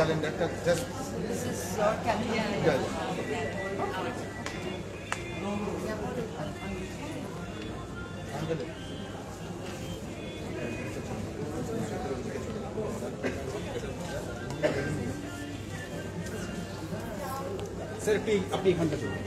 ক্যালেন্ডারটা just This is your calendar. Sir আপনি এখানটা চলুন।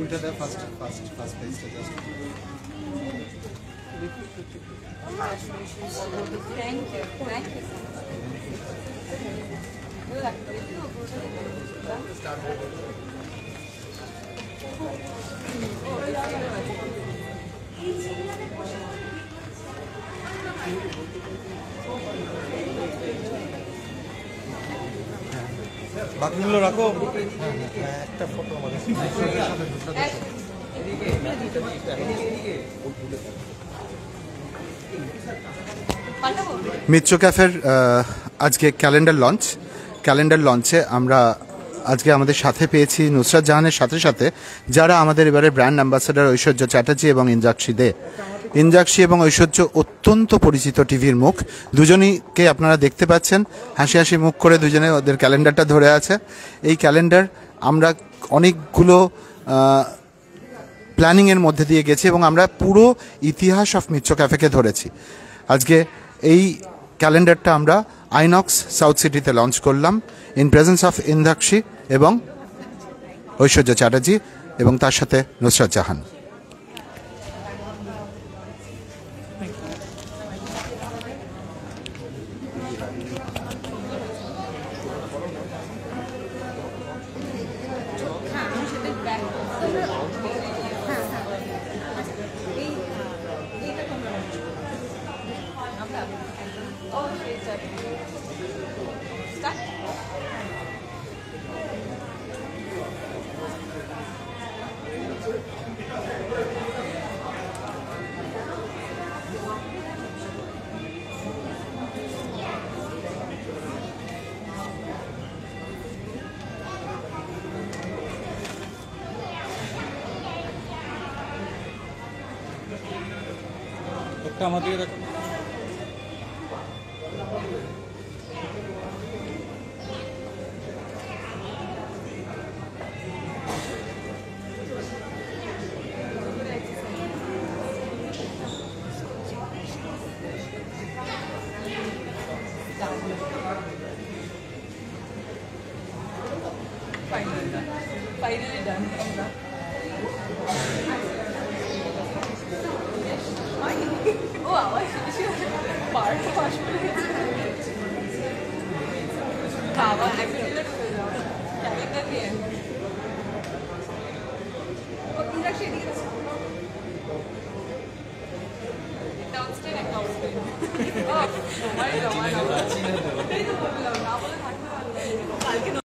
উল্টাটা ফার্স্ট পেজটা জাস্ট Thank you. বাকিগুলো রাখো। একটা ফটো আমাদের মিত্র ক্যাফের আজকে ক্যালেন্ডার লঞ্চে আমরা আজকে আমাদের সাথে পেয়েছি নুসরাত জাহানের সাথে সাথে যারা আমাদের এবারে ব্র্যান্ড অ্যাম্বাসেডার ঐশ্বর্য চ্যাটার্জি এবং ইন্দ্রাক্ষী এবং ঐশ্বর্য অত্যন্ত পরিচিত টিভির মুখ। দুজনকে আপনারা দেখতে পাচ্ছেন হাসি হাসি মুখ করে দুজনে ওদের ক্যালেন্ডারটা ধরে আছে। এই ক্যালেন্ডার আমরা অনেকগুলো প্ল্যানিংয়ের মধ্যে দিয়ে গেছি এবং আমরা পুরো ইতিহাস অফ মিত্র ক্যাফেকে ধরেছি। আজকে এই ক্যালেন্ডারটা আমরা আইনক্স সাউথ সিটিতে লঞ্চ করলাম ইন প্রেজেন্স অফ ইন্দ্রাক্ষী এবং ঐশ্বর্য চ্যাটার্জি এবং তার সাথে নুসরাত জাহান। একটা আমাদের Finally done. Wow, I should part wash. Kawa actually calendar